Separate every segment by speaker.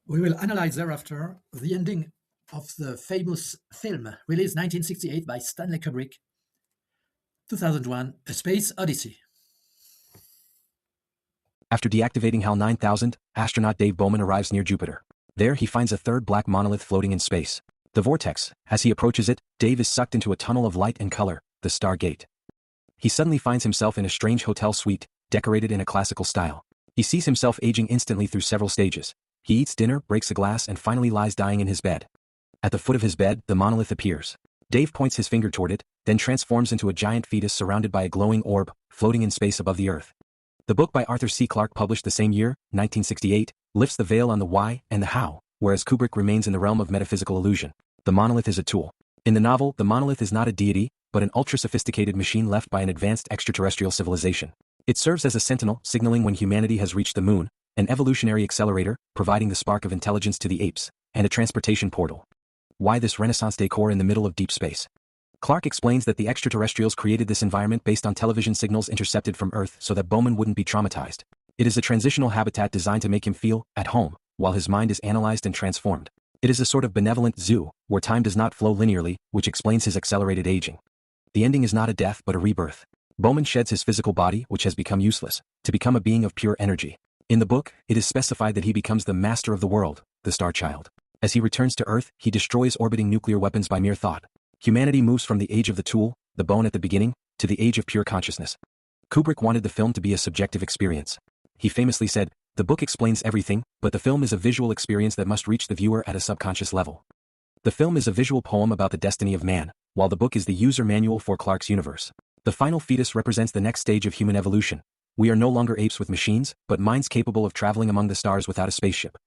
Speaker 1: We will analyze thereafter the ending of the famous film released 1968 by Stanley Kubrick, 2001, A Space Odyssey.
Speaker 2: After deactivating HAL 9000, astronaut Dave Bowman arrives near Jupiter. There he finds a third black monolith floating in space. The vortex. As he approaches it, Dave is sucked into a tunnel of light and color, the Stargate. He suddenly finds himself in a strange hotel suite, decorated in a classical style. He sees himself aging instantly through several stages. He eats dinner, breaks a glass, and finally lies dying in his bed. At the foot of his bed, the monolith appears. Dave points his finger toward it, then transforms into a giant fetus surrounded by a glowing orb, floating in space above the Earth. The book by Arthur C. Clarke, published the same year, 1968, lifts the veil on the why and the how, whereas Kubrick remains in the realm of metaphysical illusion. The monolith is a tool. In the novel, the monolith is not a deity, but an ultra-sophisticated machine left by an advanced extraterrestrial civilization. It serves as a sentinel, signaling when humanity has reached the moon, an evolutionary accelerator, providing the spark of intelligence to the apes, and a transportation portal. Why this Renaissance decor in the middle of deep space? Clarke explains that the extraterrestrials created this environment based on television signals intercepted from Earth so that Bowman wouldn't be traumatized. It is a transitional habitat designed to make him feel at home, while his mind is analyzed and transformed. It is a sort of benevolent zoo, where time does not flow linearly, which explains his accelerated aging. The ending is not a death but a rebirth. Bowman sheds his physical body, which has become useless, to become a being of pure energy. In the book, it is specified that he becomes the master of the world, the Star Child. As he returns to Earth, he destroys orbiting nuclear weapons by mere thought. Humanity moves from the age of the tool, the bone at the beginning, to the age of pure consciousness. Kubrick wanted the film to be a subjective experience. He famously said, "The book explains everything, but the film is a visual experience that must reach the viewer at a subconscious level." The film is a visual poem about the destiny of man, while the book is the user manual for Clarke's universe. The final fetus represents the next stage of human evolution. We are no longer apes with machines, but minds capable of traveling among the stars without a spaceship.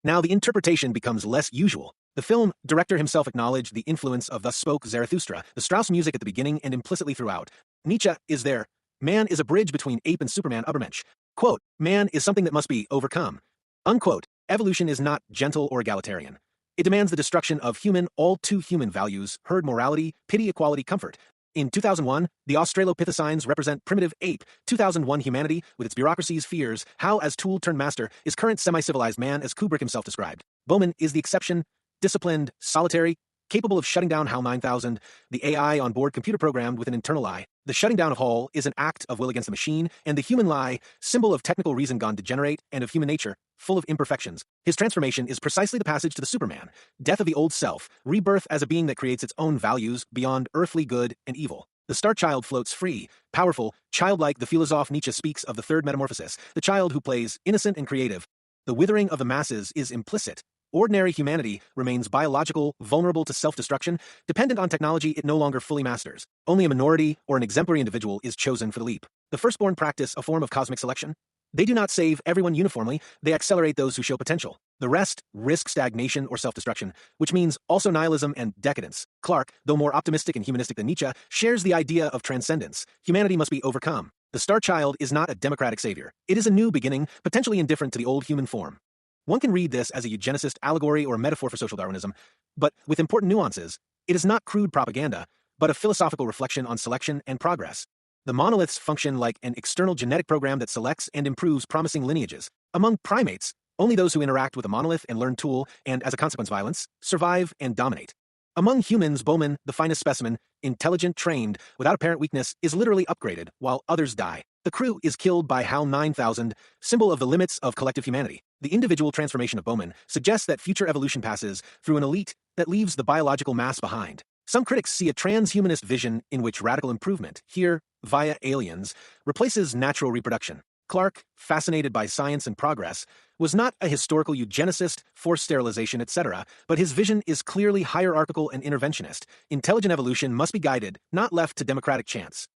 Speaker 3: Now the interpretation becomes less usual. The film director himself acknowledged the influence of Thus Spoke Zarathustra, the Strauss music at the beginning and implicitly throughout. Nietzsche is there. Man is a bridge between ape and Superman Ubermensch. Quote, man is something that must be overcome. Unquote, evolution is not gentle or egalitarian. It demands the destruction of human, all too human values, herd morality, pity, equality, comfort. In 2001, the Australopithecines represent primitive ape. 2001 humanity, with its bureaucracies, fears, how as tool turned master, is current semi-civilized man as Kubrick himself described. Bowman is the exception, disciplined, solitary, capable of shutting down HAL 9000, the AI on board computer programmed with an internal lie. The shutting down of HAL is an act of will against the machine, and the human lie, symbol of technical reason gone degenerate and of human nature, full of imperfections. His transformation is precisely the passage to the Superman, death of the old self, rebirth as a being that creates its own values beyond earthly good and evil. The Star Child floats free, powerful, childlike. The philosopher Nietzsche speaks of the third metamorphosis, the child who plays innocent and creative. The withering of the masses is implicit. Ordinary humanity remains biological, vulnerable to self-destruction, dependent on technology it no longer fully masters. Only a minority or an exemplary individual is chosen for the leap. The firstborn practice a form of cosmic selection. They do not save everyone uniformly, they accelerate those who show potential. The rest risk stagnation or self-destruction, which means also nihilism and decadence. Clarke, though more optimistic and humanistic than Nietzsche, shares the idea of transcendence. Humanity must be overcome. The Star Child is not a democratic savior. It is a new beginning, potentially indifferent to the old human form. One can read this as a eugenicist allegory or a metaphor for social Darwinism, but with important nuances. It is not crude propaganda, but a philosophical reflection on selection and progress. The monoliths function like an external genetic program that selects and improves promising lineages. Among primates, only those who interact with a monolith and learn tool, and as a consequence violence, survive and dominate. Among humans, Bowman, the finest specimen, intelligent, trained, without apparent weakness, is literally upgraded, while others die. The crew is killed by HAL 9000, symbol of the limits of collective humanity. The individual transformation of Bowman suggests that future evolution passes through an elite that leaves the biological mass behind. Some critics see a transhumanist vision in which radical improvement, here via aliens, replaces natural reproduction. Clarke, fascinated by science and progress, was not a historical eugenicist, forced sterilization, etc., but his vision is clearly hierarchical and interventionist. Intelligent evolution must be guided, not left to democratic chance.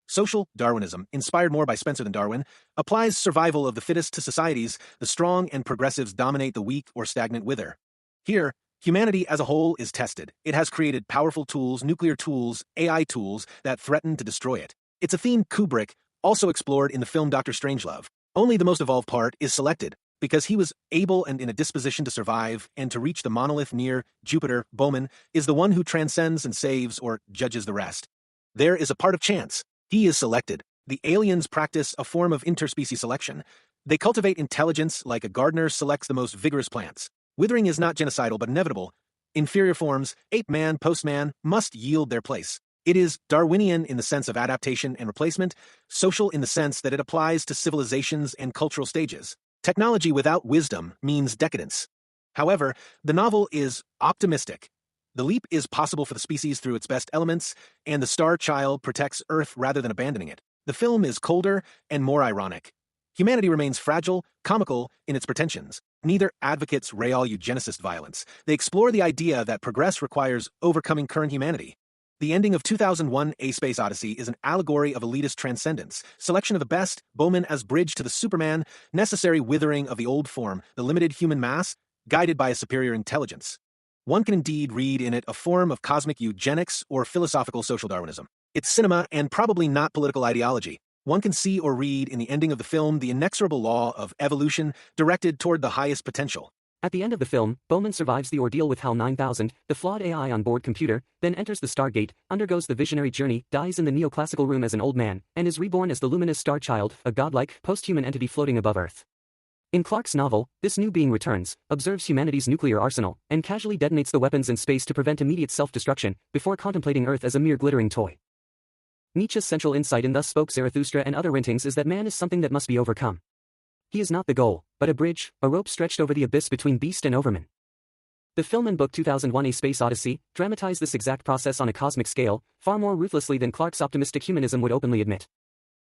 Speaker 3: Social Darwinism, inspired more by Spencer than Darwin, applies survival of the fittest to societies. The strong and progressives dominate the weak or stagnant wither. Here, humanity as a whole is tested. It has created powerful tools, nuclear tools, AI tools, that threaten to destroy it. It's a theme Kubrick also explored in the film Dr. Strangelove. Only the most evolved part is selected, because he was able and in a disposition to survive and to reach the monolith near Jupiter. Bowman is the one who transcends and saves or judges the rest. There is a part of chance. He is selected. The aliens practice a form of interspecies selection. They cultivate intelligence like a gardener selects the most vigorous plants. Withering is not genocidal but inevitable. Inferior forms, ape-man, postman, must yield their place. It is Darwinian in the sense of adaptation and replacement, social in the sense that it applies to civilizations and cultural stages. Technology without wisdom means decadence. However, the novel is optimistic. The leap is possible for the species through its best elements, and the star child protects Earth rather than abandoning it. The film is colder and more ironic. Humanity remains fragile, comical in its pretensions. Neither advocates real eugenicist violence. They explore the idea that progress requires overcoming current humanity. The ending of 2001 A Space Odyssey is an allegory of elitist transcendence, selection of the best, Bowman as bridge to the Superman, necessary withering of the old form, the limited human mass, guided by a superior intelligence. One can indeed read in it a form of cosmic eugenics or philosophical social Darwinism. It's cinema and probably not political ideology. One can see or read in the ending of the film the inexorable law of evolution directed toward the highest potential.
Speaker 4: At the end of the film, Bowman survives the ordeal with HAL 9000, the flawed AI on board computer, then enters the Stargate, undergoes the visionary journey, dies in the neoclassical room as an old man, and is reborn as the luminous star child, a godlike, post-human entity floating above Earth. In Clarke's novel, this new being returns, observes humanity's nuclear arsenal, and casually detonates the weapons in space to prevent immediate self-destruction, before contemplating Earth as a mere glittering toy. Nietzsche's central insight in Thus Spoke Zarathustra and Other Writings is that man is something that must be overcome. He is not the goal, but a bridge, a rope stretched over the abyss between beast and overman. The film and book 2001 A Space Odyssey dramatize this exact process on a cosmic scale, far more ruthlessly than Clarke's optimistic humanism would openly admit.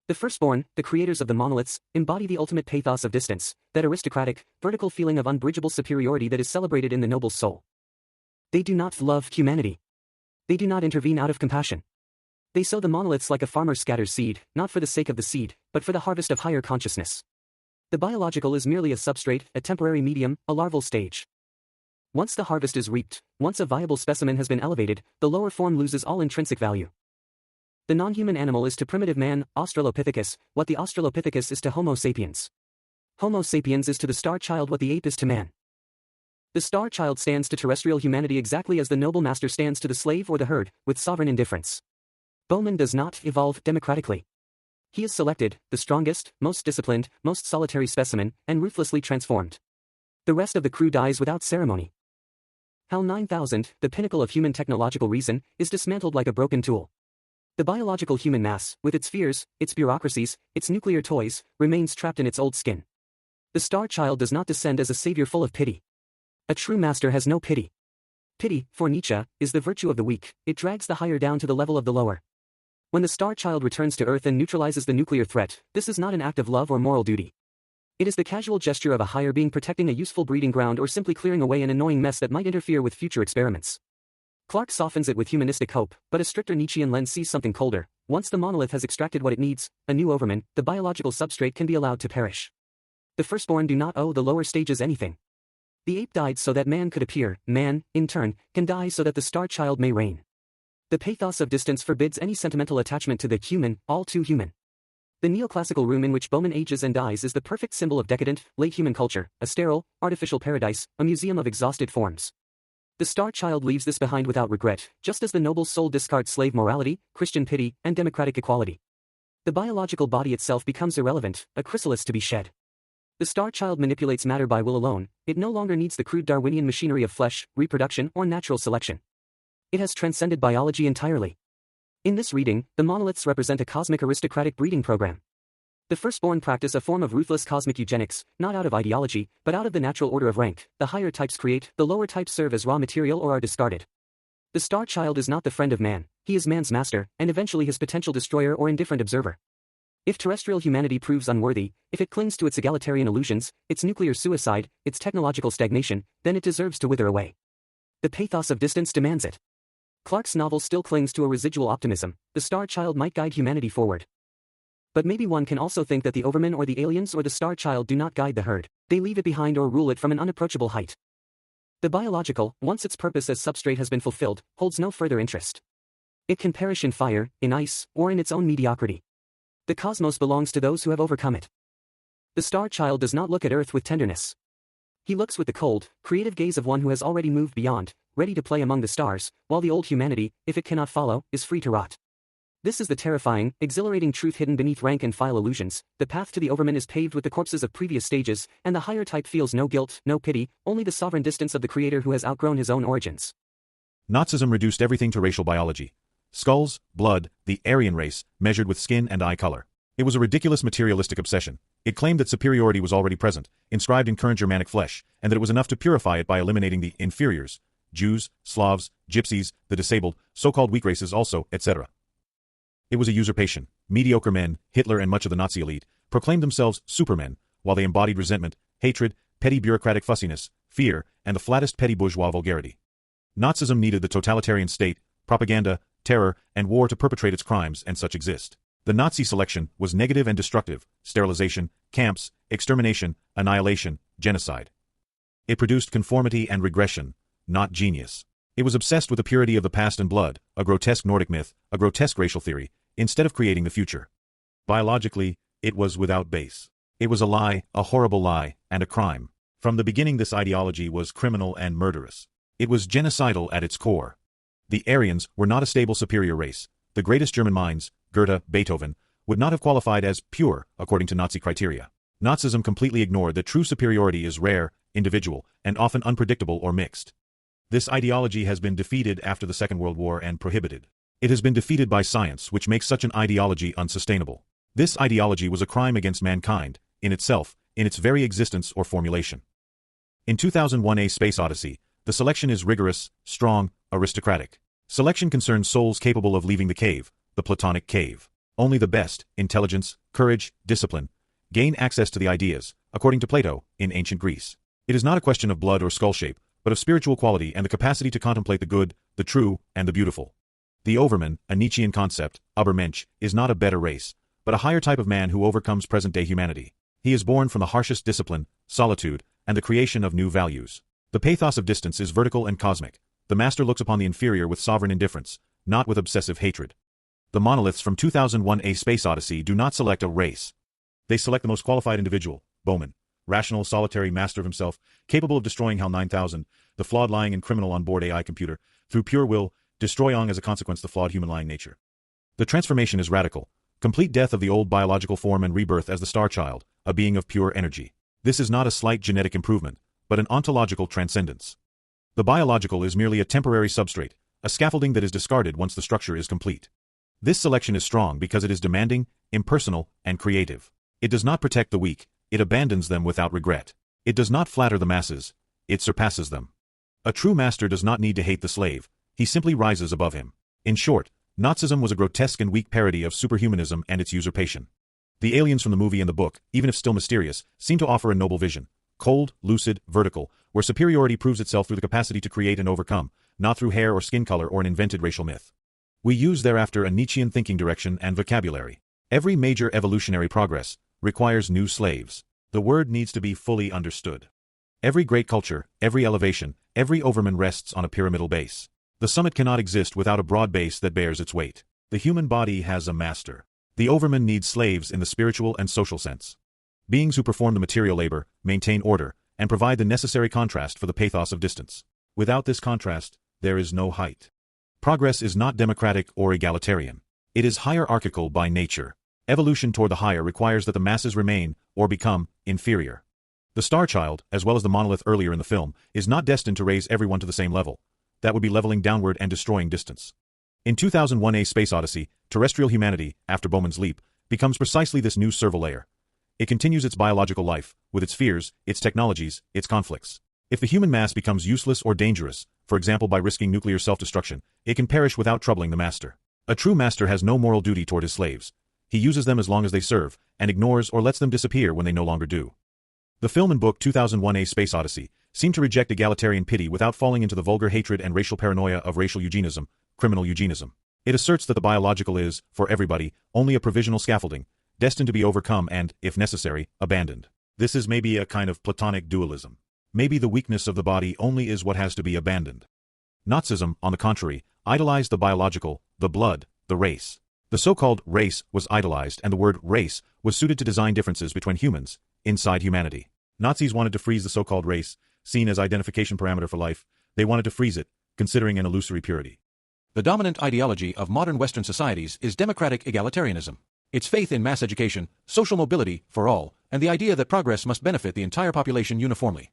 Speaker 4: The firstborn, the creators of the monoliths, embody the ultimate pathos of distance, that aristocratic, vertical feeling of unbridgeable superiority that is celebrated in the noble soul. They do not love humanity. They do not intervene out of compassion. They sow the monoliths like a farmer scatters seed, not for the sake of the seed, but for the harvest of higher consciousness. The biological is merely a substrate, a temporary medium, a larval stage. Once the harvest is reaped, once a viable specimen has been elevated, the lower form loses all intrinsic value. The non-human animal is to primitive man, Australopithecus, what the Australopithecus is to Homo sapiens. Homo sapiens is to the star child what the ape is to man. The star child stands to terrestrial humanity exactly as the noble master stands to the slave or the herd, with sovereign indifference. Bowman does not evolve democratically. He is selected, the strongest, most disciplined, most solitary specimen, and ruthlessly transformed. The rest of the crew dies without ceremony. HAL 9000, the pinnacle of human technological reason, is dismantled like a broken tool. The biological human mass, with its fears, its bureaucracies, its nuclear toys, remains trapped in its old skin. The star child does not descend as a savior full of pity. A true master has no pity. Pity, for Nietzsche, is the virtue of the weak. It drags the higher down to the level of the lower. When the star child returns to Earth and neutralizes the nuclear threat, this is not an act of love or moral duty. It is the casual gesture of a higher being protecting a useful breeding ground or simply clearing away an annoying mess that might interfere with future experiments. Clarke softens it with humanistic hope, but a stricter Nietzschean lens sees something colder. Once the monolith has extracted what it needs, a new overman, the biological substrate can be allowed to perish. The firstborn do not owe the lower stages anything. The ape died so that man could appear, man, in turn, can die so that the star child may reign. The pathos of distance forbids any sentimental attachment to the human, all too human. The neoclassical room in which Bowman ages and dies is the perfect symbol of decadent, late human culture, a sterile, artificial paradise, a museum of exhausted forms. The star child leaves this behind without regret, just as the noble soul discards slave morality, Christian pity, and democratic equality. The biological body itself becomes irrelevant, a chrysalis to be shed. The star child manipulates matter by will alone. It no longer needs the crude Darwinian machinery of flesh, reproduction, or natural selection. It has transcended biology entirely. In this reading, the monoliths represent a cosmic aristocratic breeding program. The firstborn practice a form of ruthless cosmic eugenics, not out of ideology, but out of the natural order of rank. The higher types create, the lower types serve as raw material or are discarded. The star child is not the friend of man, he is man's master, and eventually his potential destroyer or indifferent observer. If terrestrial humanity proves unworthy, if it clings to its egalitarian illusions, its nuclear suicide, its technological stagnation, then it deserves to wither away. The pathos of distance demands it. Clarke's novel still clings to a residual optimism. The star child might guide humanity forward. But maybe one can also think that the overmen or the aliens or the star child do not guide the herd. They leave it behind or rule it from an unapproachable height. The biological, once its purpose as substrate has been fulfilled, holds no further interest. It can perish in fire, in ice, or in its own mediocrity. The cosmos belongs to those who have overcome it. The star child does not look at Earth with tenderness. He looks with the cold, creative gaze of one who has already moved beyond, ready to play among the stars, while the old humanity, if it cannot follow, is free to rot. This is the terrifying, exhilarating truth hidden beneath rank-and-file illusions. The path to the Overman is paved with the corpses of previous stages, and the higher type feels no guilt, no pity, only the sovereign distance of the creator who has outgrown his own origins.
Speaker 5: Nazism reduced everything to racial biology. Skulls, blood, the Aryan race, measured with skin and eye color. It was a ridiculous materialistic obsession. It claimed that superiority was already present, inscribed in current Germanic flesh, and that it was enough to purify it by eliminating the inferiors, Jews, Slavs, Gypsies, the disabled, so-called weak races also, etc. It was a usurpation. Mediocre men, Hitler and much of the Nazi elite, proclaimed themselves supermen, while they embodied resentment, hatred, petty bureaucratic fussiness, fear, and the flattest petty bourgeois vulgarity. Nazism needed the totalitarian state, propaganda, terror, and war to perpetrate its crimes, and such exist. The Nazi selection was negative and destructive: sterilization, camps, extermination, annihilation, genocide. It produced conformity and regression, not genius. It was obsessed with the purity of the past and blood, a grotesque Nordic myth, a grotesque racial theory, instead of creating the future. Biologically, it was without base. It was a lie, a horrible lie, and a crime. From the beginning, this ideology was criminal and murderous. It was genocidal at its core. The Aryans were not a stable superior race. The greatest German minds, Goethe, Beethoven, would not have qualified as pure according to Nazi criteria. Nazism completely ignored that true superiority is rare, individual, and often unpredictable or mixed. This ideology has been defeated after the Second World War and prohibited. It has been defeated by science, which makes such an ideology unsustainable. This ideology was a crime against mankind, in itself, in its very existence or formulation. In 2001 A Space Odyssey, the selection is rigorous, strong, aristocratic. Selection concerns souls capable of leaving the cave, the Platonic cave. Only the best, intelligence, courage, discipline, gain access to the ideas, according to Plato, in ancient Greece. It is not a question of blood or skull shape, but of spiritual quality and the capacity to contemplate the good, the true, and the beautiful. The Overman, a Nietzschean concept, Übermensch, is not a better race, but a higher type of man who overcomes present-day humanity. He is born from the harshest discipline, solitude, and the creation of new values. The pathos of distance is vertical and cosmic. The master looks upon the inferior with sovereign indifference, not with obsessive hatred. The monoliths from 2001 A Space Odyssey do not select a race. They select the most qualified individual, Bowman, rational, solitary master of himself, capable of destroying HAL 9000, the flawed, lying, and criminal on-board AI computer, through pure will, destroying as a consequence the flawed human lying nature. The transformation is radical, complete death of the old biological form and rebirth as the star child, a being of pure energy. This is not a slight genetic improvement, but an ontological transcendence. The biological is merely a temporary substrate, a scaffolding that is discarded once the structure is complete. This selection is strong because it is demanding, impersonal, and creative. It does not protect the weak, it abandons them without regret. It does not flatter the masses, it surpasses them. A true master does not need to hate the slave, he simply rises above him. In short, Nazism was a grotesque and weak parody of superhumanism and its usurpation. The aliens from the movie and the book, even if still mysterious, seem to offer a noble vision. Cold, lucid, vertical, where superiority proves itself through the capacity to create and overcome, not through hair or skin color or an invented racial myth. We use thereafter a Nietzschean thinking direction and vocabulary. Every major evolutionary progress requires new slaves. The word needs to be fully understood. Every great culture, every elevation, every Overman rests on a pyramidal base. The summit cannot exist without a broad base that bears its weight. The human body has a master. The Overman needs slaves in the spiritual and social sense. Beings who perform the material labor, maintain order, and provide the necessary contrast for the pathos of distance. Without this contrast, there is no height. Progress is not democratic or egalitarian. It is hierarchical by nature. Evolution toward the higher requires that the masses remain, or become, inferior. The Star Child, as well as the monolith earlier in the film, is not destined to raise everyone to the same level. That would be leveling downward and destroying distance. In 2001 A Space Odyssey, terrestrial humanity, after Bowman's leap, becomes precisely this new serval layer. It continues its biological life, with its fears, its technologies, its conflicts. If the human mass becomes useless or dangerous, for example by risking nuclear self-destruction, it can perish without troubling the master. A true master has no moral duty toward his slaves. He uses them as long as they serve, and ignores or lets them disappear when they no longer do. The film and book 2001 A Space Odyssey seem to reject egalitarian pity without falling into the vulgar hatred and racial paranoia of racial eugenism, criminal eugenism. It asserts that the biological is, for everybody, only a provisional scaffolding, destined to be overcome and, if necessary, abandoned. This is maybe a kind of Platonic dualism. Maybe the weakness of the body only is what has to be abandoned. Nazism, on the contrary, idolized the biological, the blood, the race. The so-called race was idolized, and the word race was suited to design differences between humans, inside humanity. Nazis wanted to freeze the so-called race, seen as identification parameter for life. They wanted to freeze it, considering an illusory purity.
Speaker 6: The dominant ideology of modern Western societies is democratic egalitarianism. It's faith in mass education, social mobility for all, and the idea that progress must benefit the entire population uniformly.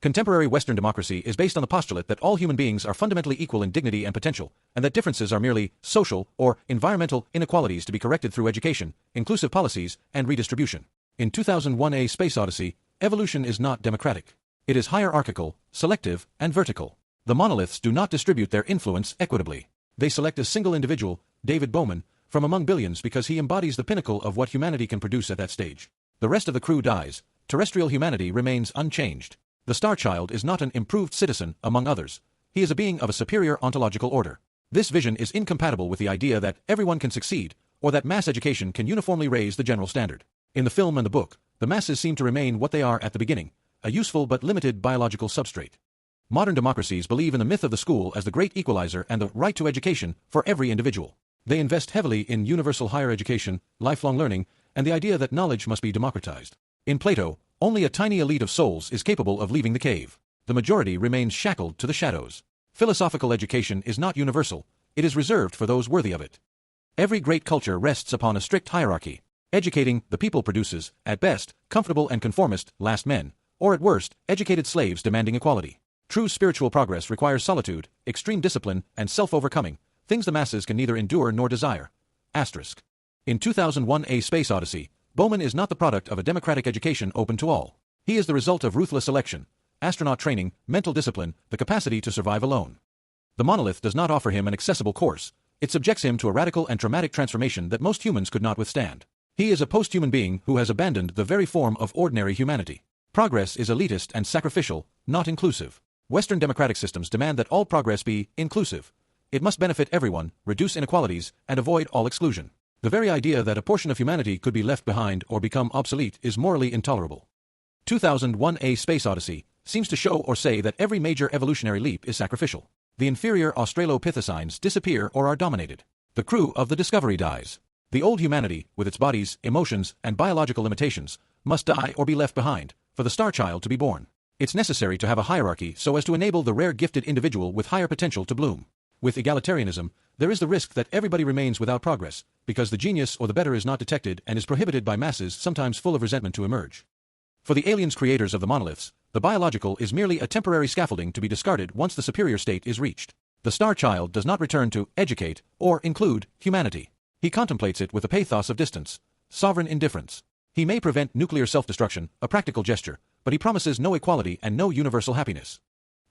Speaker 6: Contemporary Western democracy is based on the postulate that all human beings are fundamentally equal in dignity and potential, and that differences are merely social or environmental inequalities to be corrected through education, inclusive policies, and redistribution. In 2001 A Space Odyssey, evolution is not democratic. It is hierarchical, selective, and vertical. The monoliths do not distribute their influence equitably. They select a single individual, David Bowman, from among billions because he embodies the pinnacle of what humanity can produce at that stage. The rest of the crew dies. Terrestrial humanity remains unchanged. The Star Child is not an improved citizen, among others. He is a being of a superior ontological order. This vision is incompatible with the idea that everyone can succeed, or that mass education can uniformly raise the general standard. In the film and the book, the masses seem to remain what they are at the beginning, a useful but limited biological substrate. Modern democracies believe in the myth of the school as the great equalizer and the right to education for every individual. They invest heavily in universal higher education, lifelong learning, and the idea that knowledge must be democratized. In Plato, only a tiny elite of souls is capable of leaving the cave. The majority remains shackled to the shadows. Philosophical education is not universal, it is reserved for those worthy of it. Every great culture rests upon a strict hierarchy. Educating the people produces, at best, comfortable and conformist last men, or at worst, educated slaves demanding equality. True spiritual progress requires solitude, extreme discipline, and self-overcoming, things the masses can neither endure nor desire. Asterisk. In 2001 A Space Odyssey, Bowman is not the product of a democratic education open to all. He is the result of ruthless selection, astronaut training, mental discipline, the capacity to survive alone. The monolith does not offer him an accessible course. It subjects him to a radical and traumatic transformation that most humans could not withstand. He is a post-human being who has abandoned the very form of ordinary humanity. Progress is elitist and sacrificial, not inclusive. Western democratic systems demand that all progress be inclusive. It must benefit everyone, reduce inequalities, and avoid all exclusion. The very idea that a portion of humanity could be left behind or become obsolete is morally intolerable. 2001 A Space Odyssey seems to show or say that every major evolutionary leap is sacrificial. The inferior Australopithecines disappear or are dominated. The crew of the Discovery dies. The old humanity, with its bodies, emotions, and biological limitations, must die or be left behind, for the Star Child to be born. It's necessary to have a hierarchy so as to enable the rare gifted individual with higher potential to bloom. With egalitarianism, there is the risk that everybody remains without progress, because the genius or the better is not detected and is prohibited by masses sometimes full of resentment to emerge. For the aliens creators of the monoliths, the biological is merely a temporary scaffolding to be discarded once the superior state is reached. The Star Child does not return to educate or include humanity. He contemplates it with a pathos of distance, sovereign indifference. He may prevent nuclear self-destruction, a practical gesture, but he promises no equality and no universal happiness.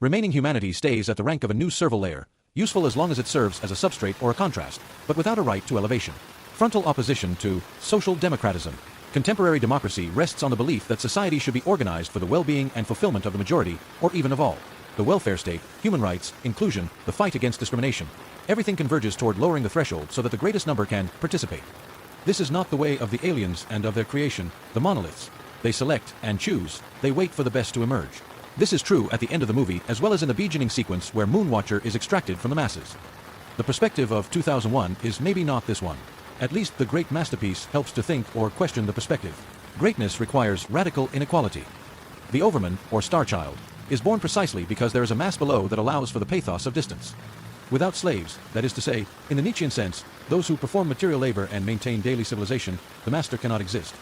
Speaker 6: Remaining humanity stays at the rank of a new servile layer, useful as long as it serves as a substrate or a contrast, but without a right to elevation. Frontal opposition to social democratism. Contemporary democracy rests on the belief that society should be organized for the well-being and fulfillment of the majority, or even of all. The welfare state, human rights, inclusion, the fight against discrimination. Everything converges toward lowering the threshold so that the greatest number can participate. This is not the way of the aliens and of their creation, the monoliths. They select and choose, they wait for the best to emerge. This is true at the end of the movie as well as in the beginning sequence where Moonwatcher is extracted from the masses. The perspective of 2001 is maybe not this one. At least the great masterpiece helps to think or question the perspective. Greatness requires radical inequality. The Overman, or Star Child, is born precisely because there is a mass below that allows for the pathos of distance. Without slaves, that is to say, in the Nietzschean sense, those who perform material labor and maintain daily civilization, the master cannot exist.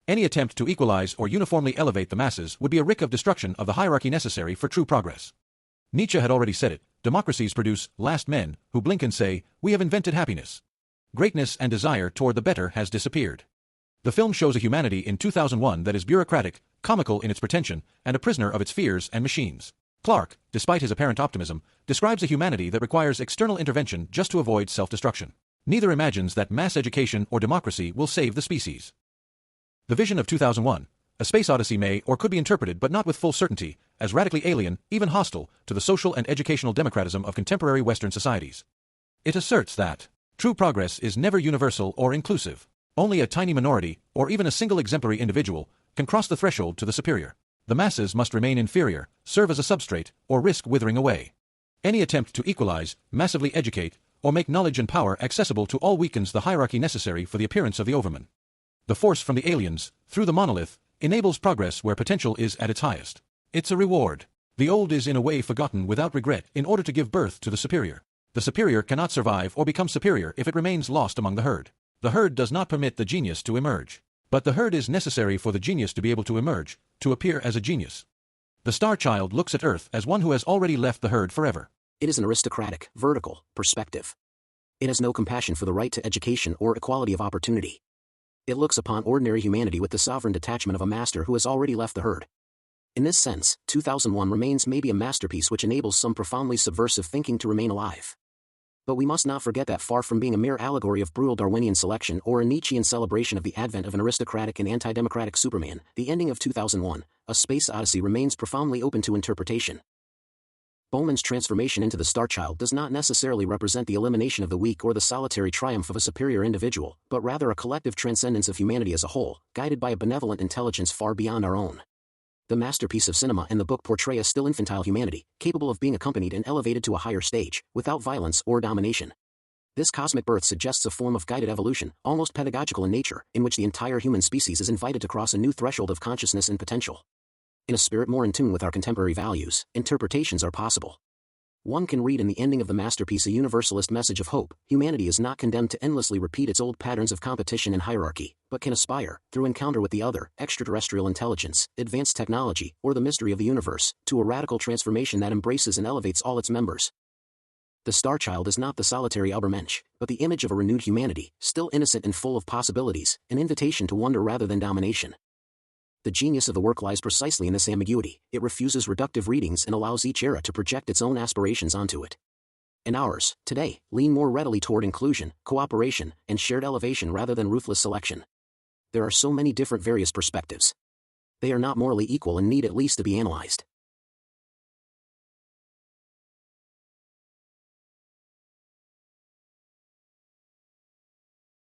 Speaker 6: Any attempt to equalize or uniformly elevate the masses would be a risk of destruction of the hierarchy necessary for true progress. Nietzsche had already said it, democracies produce last men who blink and say, "We have invented happiness." Greatness and desire toward the better has disappeared. The film shows a humanity in 2001 that is bureaucratic, comical in its pretension, and a prisoner of its fears and machines. Clarke, despite his apparent optimism, describes a humanity that requires external intervention just to avoid self-destruction. Neither imagines that mass education or democracy will save the species. The vision of 2001, A Space Odyssey may or could be interpreted, but not with full certainty, as radically alien, even hostile, to the social and educational democratism of contemporary Western societies. It asserts that true progress is never universal or inclusive. Only a tiny minority, or even a single exemplary individual, can cross the threshold to the superior. The masses must remain inferior, serve as a substrate, or risk withering away. Any attempt to equalize, massively educate, or make knowledge and power accessible to all weakens the hierarchy necessary for the appearance of the Overman. The force from the aliens, through the monolith, enables progress where potential is at its highest. It's a reward. The old is in a way forgotten without regret in order to give birth to the superior. The superior cannot survive or become superior if it remains lost among the herd. The herd does not permit the genius to emerge. But the herd is necessary for the genius to be able to emerge, to appear as a genius. The star child looks at Earth as one who has already left the herd forever.
Speaker 7: It is an aristocratic, vertical perspective. It has no compassion for the right to education or equality of opportunity. It looks upon ordinary humanity with the sovereign detachment of a master who has already left the herd. In this sense, 2001 Remains may be a masterpiece which enables some profoundly subversive thinking to remain alive. But we must not forget that far from being a mere allegory of brutal Darwinian selection or a Nietzschean celebration of the advent of an aristocratic and anti-democratic Superman, the ending of 2001, A Space Odyssey remains profoundly open to interpretation. Bowman's transformation into the Star Child does not necessarily represent the elimination of the weak or the solitary triumph of a superior individual, but rather a collective transcendence of humanity as a whole, guided by a benevolent intelligence far beyond our own. The masterpiece of cinema and the book portray a still infantile humanity, capable of being accompanied and elevated to a higher stage, without violence or domination. This cosmic birth suggests a form of guided evolution, almost pedagogical in nature, in which the entire human species is invited to cross a new threshold of consciousness and potential. In a spirit more in tune with our contemporary values, interpretations are possible. One can read in the ending of the masterpiece a universalist message of hope. Humanity is not condemned to endlessly repeat its old patterns of competition and hierarchy, but can aspire, through encounter with the other, extraterrestrial intelligence, advanced technology, or the mystery of the universe, to a radical transformation that embraces and elevates all its members. The Star Child is not the solitary Übermensch, but the image of a renewed humanity, still innocent and full of possibilities, an invitation to wonder rather than domination. The genius of the work lies precisely in this ambiguity. It refuses reductive readings and allows each era to project its own aspirations onto it. And ours, today, lean more readily toward inclusion, cooperation, and shared elevation rather than ruthless selection. There are so many different various perspectives. They are not morally equal and need at least to be analyzed.